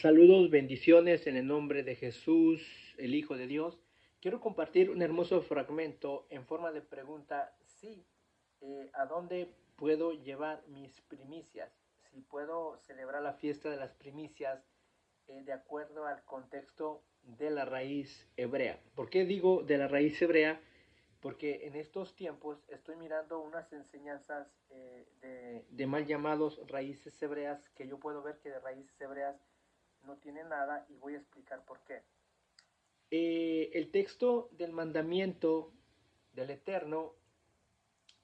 Saludos, bendiciones en el nombre de Jesús, el Hijo de Dios. Quiero compartir un hermoso fragmento en forma de pregunta. Sí, ¿a dónde puedo llevar mis primicias? Si puedo celebrar la fiesta de las primicias de acuerdo al contexto de la raíz hebrea. ¿Por qué digo de la raíz hebrea? Porque en estos tiempos estoy mirando unas enseñanzas de mal llamados raíces hebreas, que yo puedo ver que de raíces hebreas no tiene nada, y voy a explicar por qué. El texto del mandamiento del Eterno,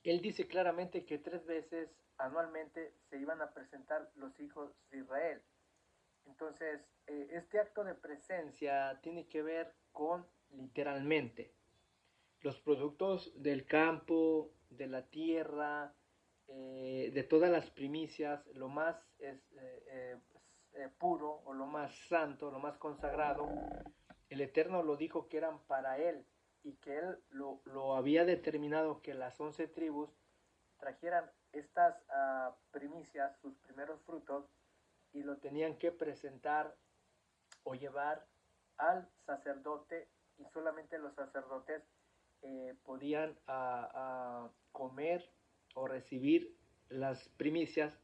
él dice claramente que 3 veces anualmente se iban a presentar los hijos de Israel. Entonces, este acto de presencia tiene que ver con literalmente los productos del campo, de la tierra, de todas las primicias, lo más puro o lo más santo, lo más consagrado. El Eterno lo dijo que eran para Él, y que Él lo había determinado que las 11 tribus trajeran estas primicias, sus primeros frutos, y lo tenían que presentar o llevar al sacerdote, y solamente los sacerdotes podían comer o recibir las primicias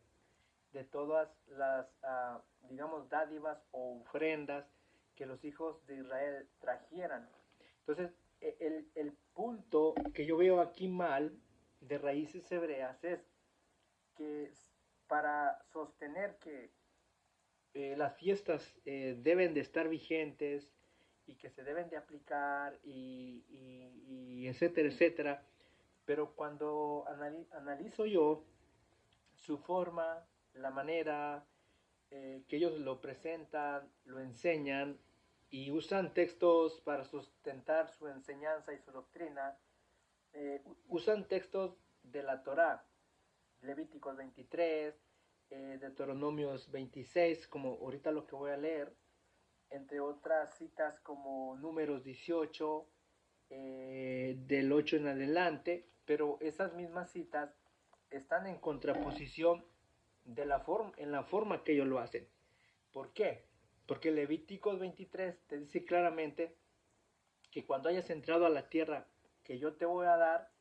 de todas las, digamos, dádivas o ofrendas que los hijos de Israel trajeran. Entonces, el punto que yo veo aquí mal de raíces hebreas es que para sostener que las fiestas deben de estar vigentes y que se deben de aplicar y etcétera, etcétera, pero cuando analizo yo su forma, la manera que ellos lo presentan, lo enseñan y usan textos para sustentar su enseñanza y su doctrina, usan textos de la Torá, Levíticos 23, Deuteronomios 26, como ahorita lo que voy a leer, entre otras citas como Números 18, del 8 en adelante, pero esas mismas citas están en contraposición en la forma que ellos lo hacen. ¿Por qué? Porque Levíticos 23 te dice claramente que cuando hayas entrado a la tierra que yo te voy a dar,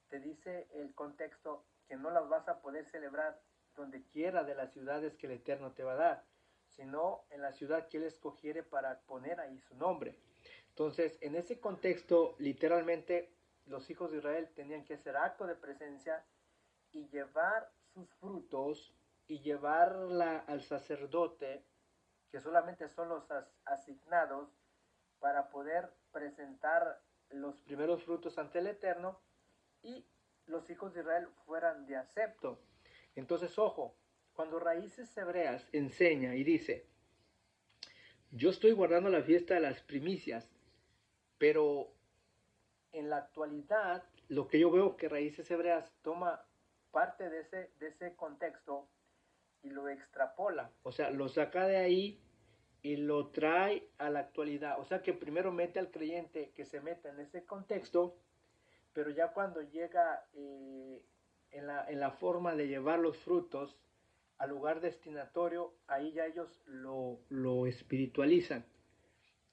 te dice el contexto que no las vas a poder celebrar donde quiera de las ciudades que el Eterno te va a dar, sino en la ciudad que Él escogiere para poner ahí su nombre. Entonces, en ese contexto, literalmente, los hijos de Israel tenían que hacer acto de presencia y llevar sus frutos y llevarla al sacerdote, que solamente son los asignados para poder presentar los primeros frutos ante el Eterno, y los hijos de Israel fueran de acepto. Entonces, ojo, cuando Raíces Hebreas enseña y dice, yo estoy guardando la fiesta de las primicias, pero en la actualidad lo que yo veo que Raíces Hebreas toma parte de ese contexto y lo extrapola, o sea, lo saca de ahí y lo trae a la actualidad. O sea, que primero mete al creyente que se meta en ese contexto, pero ya cuando llega en la forma de llevar los frutos al lugar destinatorio, ahí ya ellos lo espiritualizan.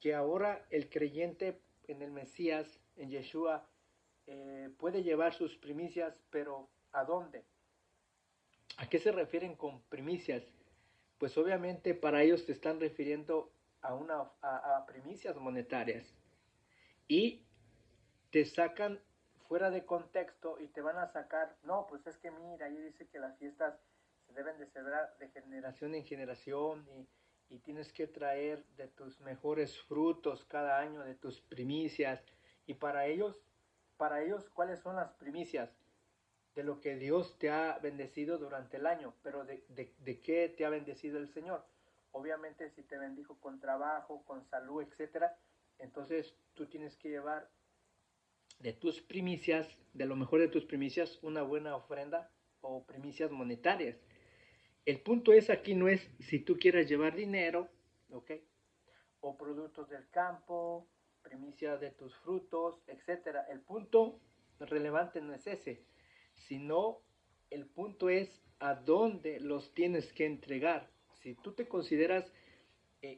Que ahora el creyente en el Mesías, en Yeshua, puede llevar sus primicias, pero ¿a dónde? ¿A qué se refieren con primicias? Pues obviamente para ellos te están refiriendo a primicias monetarias, y te sacan fuera de contexto y te van a sacar, no, pues es que mira, ahí dice que las fiestas se deben de celebrar de generación en generación, y tienes que traer de tus mejores frutos cada año, de tus primicias. Y para ellos, ¿cuáles son las primicias? De lo que Dios te ha bendecido durante el año. Pero ¿de qué te ha bendecido el Señor? Obviamente, si te bendijo con trabajo, con salud, etcétera, entonces tú tienes que llevar de tus primicias, de lo mejor de tus primicias, una buena ofrenda o primicias monetarias. El punto es aquí no es si tú quieras llevar dinero, ¿ok? O productos del campo, primicias de tus frutos, etcétera. El punto relevante no es ese, sino el punto es a dónde los tienes que entregar. Si tú te consideras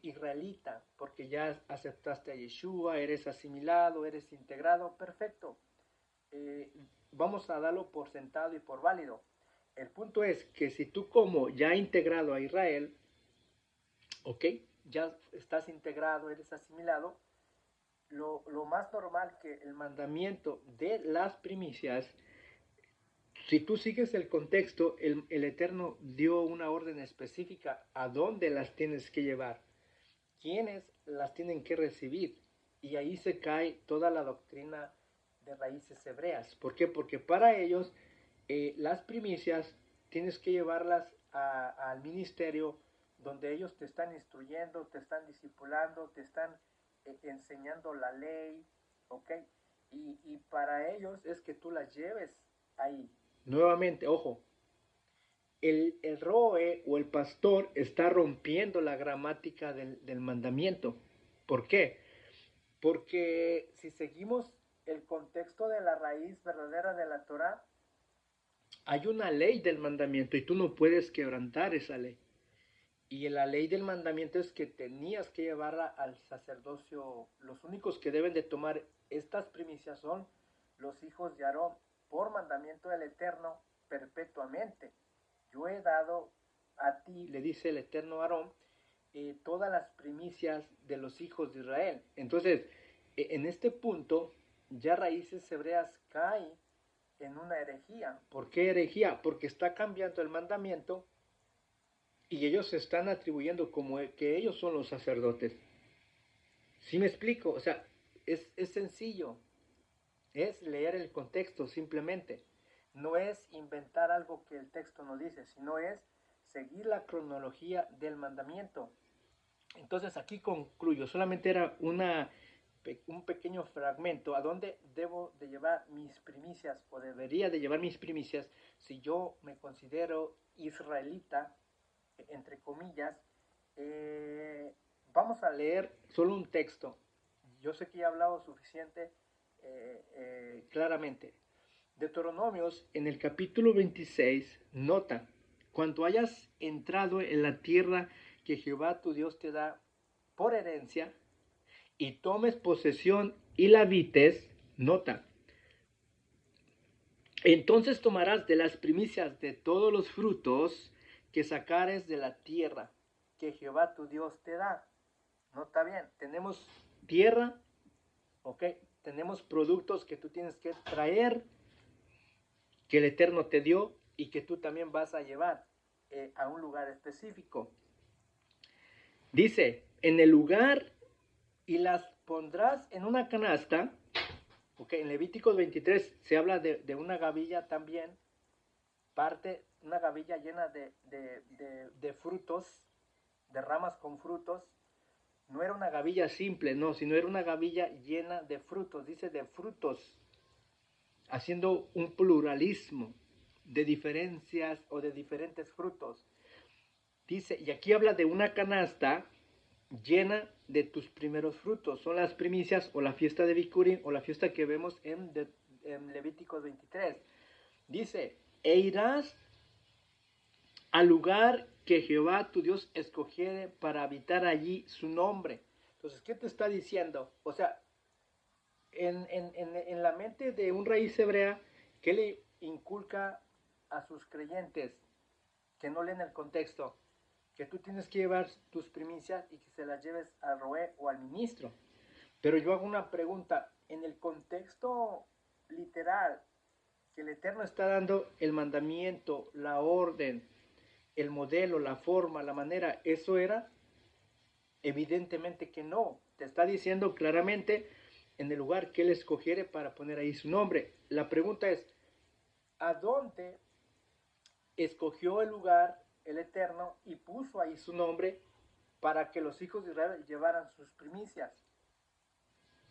israelita, porque ya aceptaste a Yeshua, eres asimilado, eres integrado, perfecto. Eh, Vamos a darlo por sentado y por válido. El punto es que si tú como ya integrado a Israel, ok, ya estás integrado, eres asimilado, lo más normal que el mandamiento de las primicias, si tú sigues el contexto, el Eterno dio una orden específica a dónde las tienes que llevar, quiénes las tienen que recibir. Y ahí se cae toda la doctrina de raíces hebreas. ¿Por qué? Porque para ellos las primicias tienes que llevarlas al ministerio donde ellos te están instruyendo, te están discipulando, te están enseñando la ley, ¿ok? Y para ellos es que tú las lleves ahí. Nuevamente, ojo, el roe o el pastor está rompiendo la gramática del mandamiento. ¿Por qué? Porque si seguimos el contexto de la raíz verdadera de la Torah, hay una ley del mandamiento y tú no puedes quebrantar esa ley. Y la ley del mandamiento es que tenías que llevarla al sacerdocio. Los únicos que deben de tomar estas primicias son los hijos de Aarón, por mandamiento del Eterno, perpetuamente. Yo he dado a ti, le dice el Eterno a Aarón, todas las primicias de los hijos de Israel. Entonces, en este punto, ya raíces hebreas caen en una herejía. ¿Por qué herejía? Porque está cambiando el mandamiento y ellos se están atribuyendo como que ellos son los sacerdotes. ¿Sí me explico? O sea, es sencillo, es leer el contexto simplemente. No es inventar algo que el texto no dice, sino es seguir la cronología del mandamiento. Entonces aquí concluyo, solamente era un pequeño fragmento a dónde debo de llevar mis primicias o debería de llevar mis primicias si yo me considero israelita, entre comillas. Vamos a leer solo un texto. Yo sé que he hablado suficiente claramente. Deuteronomios en el capítulo 26 nota, cuando hayas entrado en la tierra que Jehová tu Dios te da por herencia y tomes posesión y la habites, nota, entonces tomarás de las primicias de todos los frutos que sacares de la tierra que Jehová tu Dios te da. Nota bien, tenemos tierra, ok, tenemos productos que tú tienes que traer, que el Eterno te dio y que tú también vas a llevar a un lugar específico. Dice, en el lugar y las pondrás en una canasta. Okay, en Levíticos 23 se habla de una gavilla también, una gavilla llena de frutos, de ramas con frutos. No era una gavilla simple, no, sino era una gavilla llena de frutos, dice de frutos, haciendo un pluralismo de diferencias o de diferentes frutos. Dice, y aquí habla de una canasta llena de tus primeros frutos. Son las primicias o la fiesta de Bikurim o la fiesta que vemos en Levíticos 23. Dice, e irás al lugar que Jehová tu Dios escogiere para habitar allí su nombre. Entonces, ¿qué te está diciendo? O sea, en la mente de un raíz hebrea, ¿qué le inculca a sus creyentes que no leen el contexto? Que tú tienes que llevar tus primicias y que se las lleves al roé o al ministro. Pero yo hago una pregunta, en el contexto literal, que el Eterno está dando el mandamiento, la orden, el modelo, la forma, la manera, ¿eso era? Evidentemente que no. Te está diciendo claramente en el lugar que Él escogiere para poner ahí su nombre. La pregunta es, ¿a dónde escogió el lugar el Eterno y puso ahí su nombre para que los hijos de Israel llevaran sus primicias?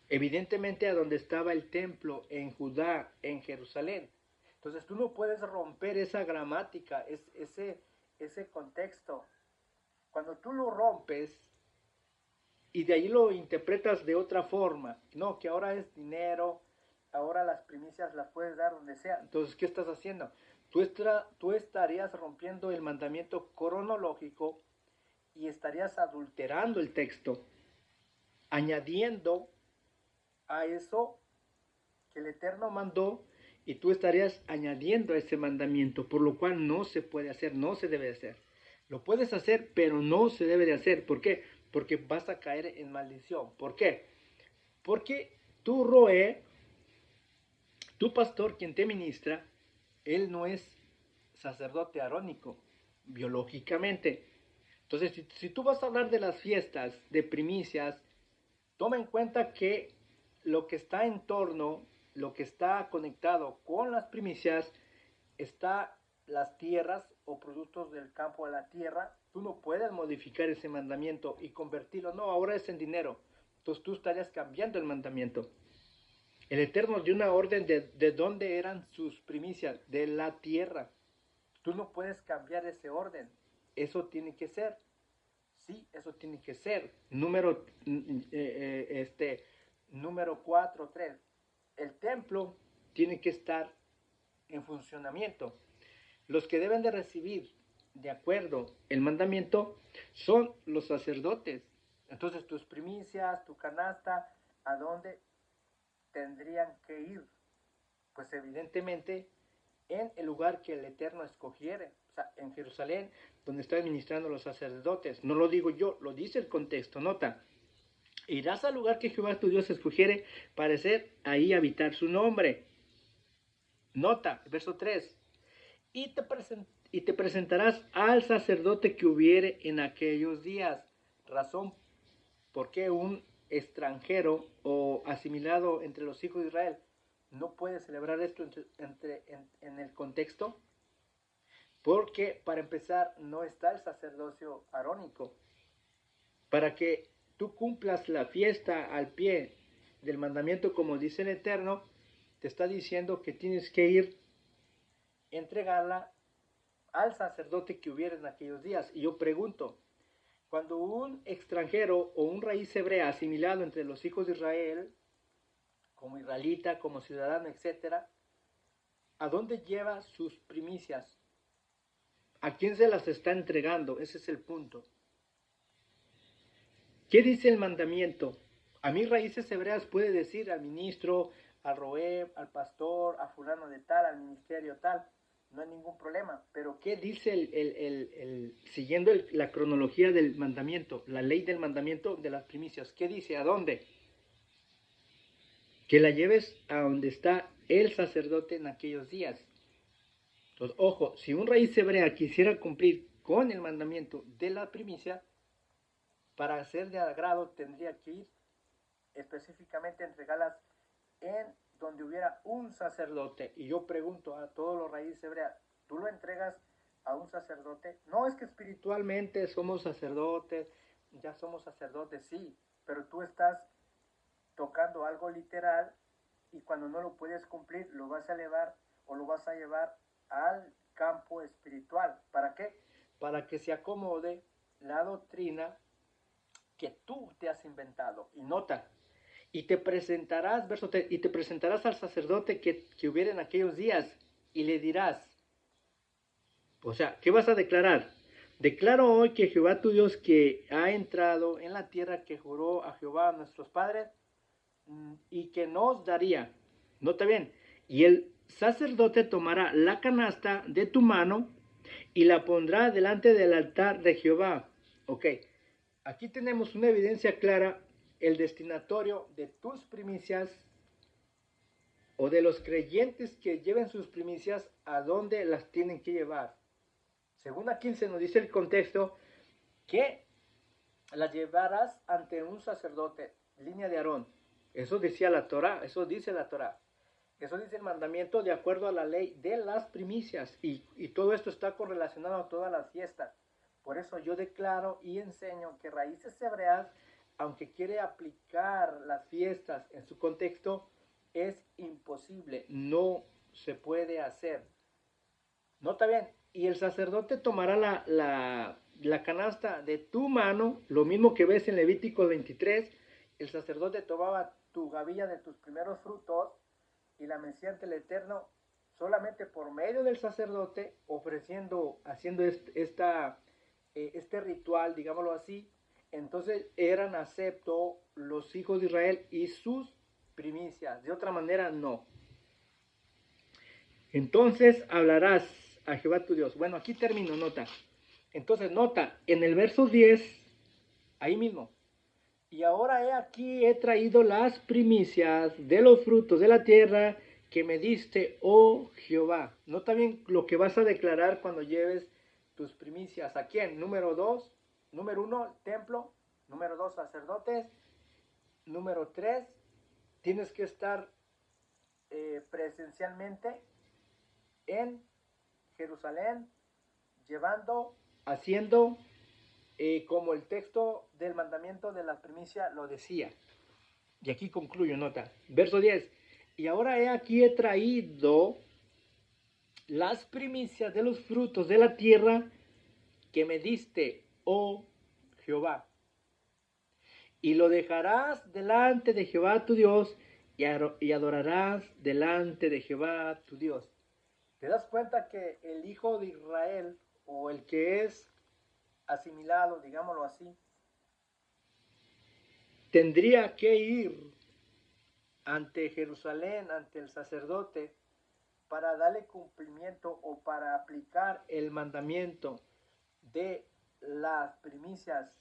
Evidentemente a donde estaba el templo, en Judá, en Jerusalén. Entonces tú no puedes romper esa gramática, ese contexto. Cuando tú lo rompes y de ahí lo interpretas de otra forma, no, que ahora es dinero, ahora las primicias las puedes dar donde sea. Entonces, ¿qué estás haciendo? Tú estarías rompiendo el mandamiento cronológico y estarías adulterando el texto, añadiendo a eso que el Eterno mandó, y tú estarías añadiendo a ese mandamiento, por lo cual no se puede hacer, no se debe hacer. Lo puedes hacer, pero no se debe de hacer. ¿Por qué? Porque vas a caer en maldición. ¿Por qué? Porque tu roe, tu pastor, quien te ministra, él no es sacerdote arónico, biológicamente. Entonces, si tú vas a hablar de las fiestas, de primicias, toma en cuenta que lo que está en torno, lo que está conectado con las primicias, está las tierras o productos del campo de la tierra. Tú no puedes modificar ese mandamiento y convertirlo, no, ahora es en dinero. Entonces tú estarías cambiando el mandamiento. El Eterno dio una orden de dónde eran sus primicias, de la tierra. Tú no puedes cambiar ese orden. Eso tiene que ser. Sí, eso tiene que ser. Número 4, 3. El templo tiene que estar en funcionamiento. Los que deben de recibir de acuerdo el mandamiento son los sacerdotes. Entonces tus primicias, tu canasta, ¿a dónde tendrían que ir? Pues evidentemente en el lugar que el Eterno escogiere, o sea, en Jerusalén, donde están ministrando los sacerdotes. No lo digo yo, lo dice el contexto, nota. Irás al lugar que Jehová tu Dios escogiere para hacer ahí habitar su nombre. Nota, verso 3. Y te presentarás al sacerdote que hubiere en aquellos días. Razón por qué un extranjero o asimilado entre los hijos de Israel no puede celebrar esto en el contexto. Porque para empezar no está el sacerdocio arónico. Para que tú cumplas la fiesta al pie del mandamiento como dice el Eterno, te está diciendo que tienes que ir entregarla al sacerdote que hubiera en aquellos días. Y yo pregunto, cuando un extranjero o un raíz hebrea asimilado entre los hijos de Israel, como israelita, como ciudadano, etcétera, ¿a dónde lleva sus primicias? ¿A quién se las está entregando? Ese es el punto. ¿Qué dice el mandamiento? A mí raíces hebreas puede decir al ministro, al roeb, al pastor, a fulano de tal, al ministerio tal. No hay ningún problema. Pero ¿qué dice siguiendo la cronología del mandamiento, la ley del mandamiento de las primicias? ¿Qué dice? ¿A dónde? Que la lleves a donde está el sacerdote en aquellos días. Entonces, ojo, si un raíz hebrea quisiera cumplir con el mandamiento de la primicia, para ser de agrado tendría que ir específicamente a entregarlas en donde hubiera un sacerdote. Y yo pregunto a todos los raíces hebreas, ¿tú lo entregas a un sacerdote? No, es que espiritualmente somos sacerdotes, ya somos sacerdotes, sí, pero tú estás tocando algo literal y cuando no lo puedes cumplir lo vas a elevar o lo vas a llevar al campo espiritual. ¿Para qué? Para que se acomode la doctrina que tú te has inventado. Y nota, y te presentarás, verso 3, y te presentarás al sacerdote que hubiera en aquellos días, y le dirás, o sea, ¿qué vas a declarar? Declaro hoy que Jehová tu Dios que ha entrado en la tierra que juró a Jehová a nuestros padres, y que nos daría. Nota bien, y el sacerdote tomará la canasta de tu mano y la pondrá delante del altar de Jehová. Ok, aquí tenemos una evidencia clara, el destinatorio de tus primicias o de los creyentes que lleven sus primicias, a dónde las tienen que llevar. Según aquí se nos dice el contexto, que las llevarás ante un sacerdote, línea de Aarón. Eso decía la Torá, eso dice la Torá. Eso dice el mandamiento de acuerdo a la ley de las primicias. Y todo esto está correlacionado a todas las fiestas. Por eso yo declaro y enseño que raíces hebreas, aunque quiere aplicar las fiestas en su contexto, es imposible, no se puede hacer. Nota bien, y el sacerdote tomará la canasta de tu mano, lo mismo que ves en Levítico 23, el sacerdote tomaba tu gavilla de tus primeros frutos y la mecía ante el Eterno solamente por medio del sacerdote, ofreciendo, haciendo este ritual, digámoslo así, entonces eran aceptos los hijos de Israel y sus primicias. De otra manera, no. Entonces hablarás a Jehová tu Dios. Bueno, aquí termino, nota. Entonces, nota, en el verso 10, ahí mismo. Y ahora he aquí, he traído las primicias de los frutos de la tierra que me diste, oh Jehová. Nota bien lo que vas a declarar cuando lleves tus primicias. ¿A quién? Número 2, número 1, templo. Número 2, sacerdotes. Número 3, tienes que estar presencialmente en Jerusalén, llevando, haciendo como el texto del mandamiento de la primicia lo decía. Y aquí concluyo, nota. Verso 10. Y ahora he aquí he traído las primicias de los frutos de la tierra que me diste, oh Jehová. Y lo dejarás delante de Jehová tu Dios y adorarás delante de Jehová tu Dios. ¿Te das cuenta que el hijo de Israel o el que es asimilado, digámoslo así, tendría que ir ante Jerusalén, ante el sacerdote, para darle cumplimiento o para aplicar el mandamiento de las primicias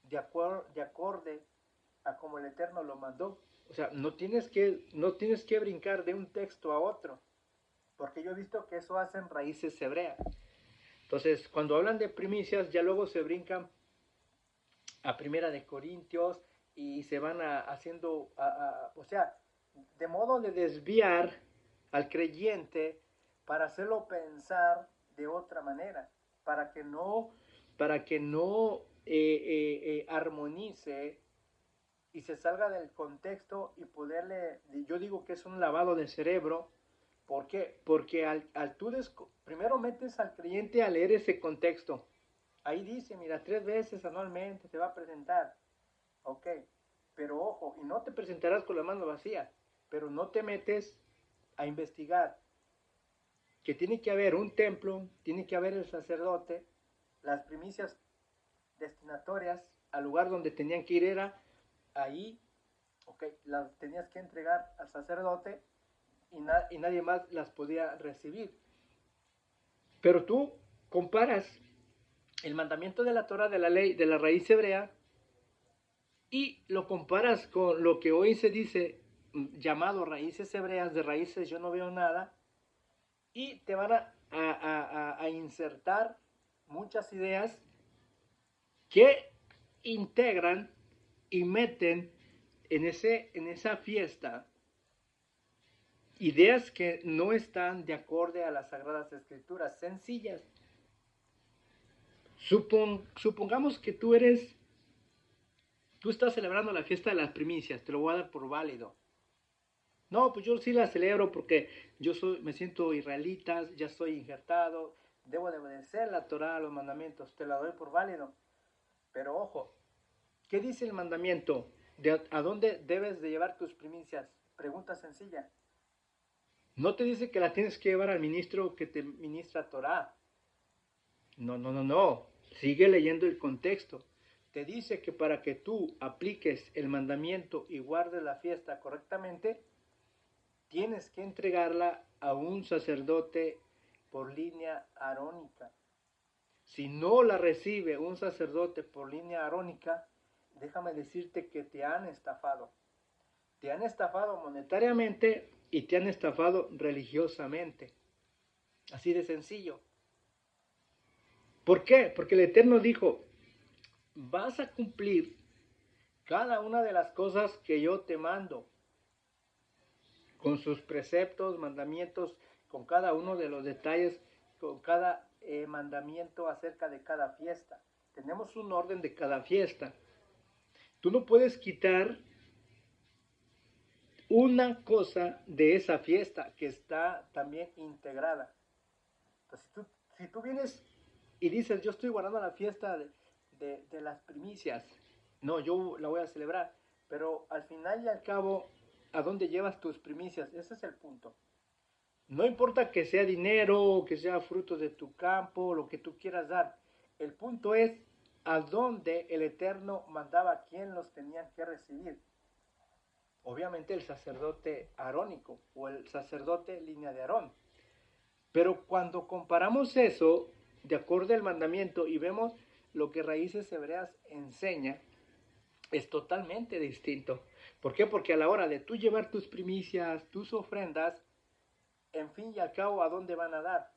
de acorde a como el Eterno lo mandó? O sea, no tienes que brincar de un texto a otro, porque yo he visto que eso hacen raíces hebreas. Entonces, cuando hablan de primicias, ya luego se brincan a Primera de Corintios y se van haciendo, o sea, de modo de desviar al creyente para hacerlo pensar de otra manera, para que no armonice y se salga del contexto y poderle, yo digo que es un lavado de cerebro. ¿Por qué? Porque al tú primero metes al creyente a leer ese contexto. Ahí dice, mira, 3 veces anualmente se va a presentar. Ok, pero ojo, y no te presentarás con la mano vacía, pero no te metes a investigar que tiene que haber un templo, tiene que haber el sacerdote, las primicias destinatorias al lugar donde tenían que ir era ahí, ok, las tenías que entregar al sacerdote y nadie más las podía recibir. Pero tú comparas el mandamiento de la Torah, de la ley, de la raíz hebrea, y lo comparas con lo que hoy se dice llamado raíces hebreas. De raíces yo no veo nada, y te van a insertar muchas ideas que integran y meten en esa fiesta ideas que no están de acorde a las Sagradas Escrituras, sencillas. Supongamos que tú estás celebrando la fiesta de las primicias, te lo voy a dar por válido. No, pues yo sí la celebro porque me siento israelita, ya estoy injertado, debo de obedecer la Torah, los mandamientos, te la doy por válido. Pero ojo, ¿qué dice el mandamiento? ¿A dónde debes de llevar tus primicias? Pregunta sencilla. No te dice que la tienes que llevar al ministro que te ministra Torah. No, no, no, no. Sigue leyendo el contexto. Te dice que para que tú apliques el mandamiento y guardes la fiesta correctamente, tienes que entregarla a un sacerdote por línea arónica. Si no la recibe un sacerdote por línea arónica, déjame decirte que te han estafado. Te han estafado monetariamente y te han estafado religiosamente. Así de sencillo. ¿Por qué? Porque el Eterno dijo, vas a cumplir cada una de las cosas que yo te mando, con sus preceptos, mandamientos, con cada uno de los detalles, con cada mandamiento acerca de cada fiesta. Tenemos un orden de cada fiesta. Tú no puedes quitar una cosa de esa fiesta que está también integrada. Entonces, si tú vienes y dices, yo estoy guardando la fiesta de las primicias, no, yo la voy a celebrar, pero al final y al cabo, ¿a dónde llevas tus primicias? Ese es el punto. No importa que sea dinero, que sea frutos de tu campo, lo que tú quieras dar. El punto es a dónde el Eterno mandaba quién los tenían que recibir. Obviamente el sacerdote arónico o el sacerdote línea de Aarón. Pero cuando comparamos eso, de acuerdo al mandamiento, y vemos lo que Raíces Hebreas enseña, es totalmente distinto. ¿Por qué? Porque a la hora de tú llevar tus primicias, tus ofrendas, en fin y al cabo, ¿a dónde van a dar?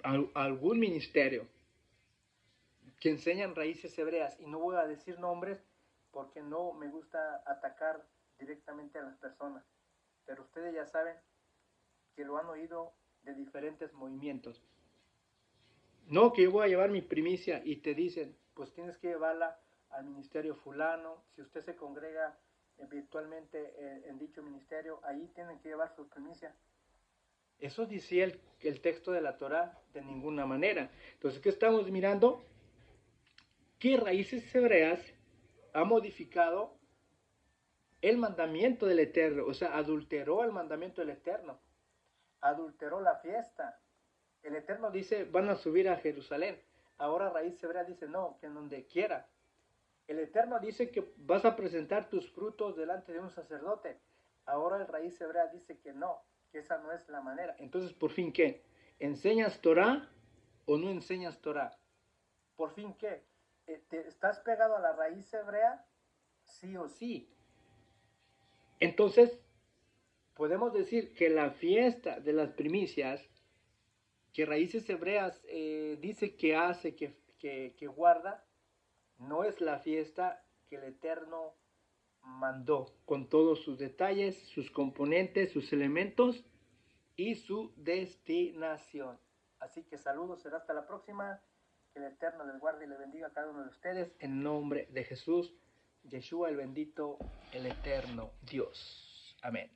A algún ministerio que enseñan Raíces Hebreas. Y no voy a decir nombres porque no me gusta atacar directamente a las personas. Pero ustedes ya saben que lo han oído de diferentes movimientos. No, que yo voy a llevar mi primicia y te dicen, pues tienes que llevarla al ministerio fulano. Si usted se congrega virtualmente en dicho ministerio, ahí tienen que llevar su primicia. Eso decía el texto de la Torá de ninguna manera. Entonces, ¿qué estamos mirando? Que Raíces Hebreas ha modificado el mandamiento del Eterno, o sea, adulteró el mandamiento del Eterno, adulteró la fiesta. El Eterno dice, van a subir a Jerusalén. Ahora Raíz Hebrea dice, no, que en donde quiera. El Eterno dice que vas a presentar tus frutos delante de un sacerdote. Ahora el Raíz Hebrea dice que no, que esa no es la manera. Entonces, por fin, ¿qué? ¿Enseñas Torah o no enseñas Torah? Por fin, ¿qué? ¿Estás pegado a la raíz hebrea? Sí o sí. Entonces, podemos decir que la fiesta de las primicias que Raíces Hebreas dice que hace, que guarda, no es la fiesta que el Eterno mandó, con todos sus detalles, sus componentes, sus elementos y su destinación. Así que saludos, será hasta la próxima. Que el Eterno les guarde y les bendiga a cada uno de ustedes en nombre de Jesús, Yeshua el bendito, el eterno Dios. Amén.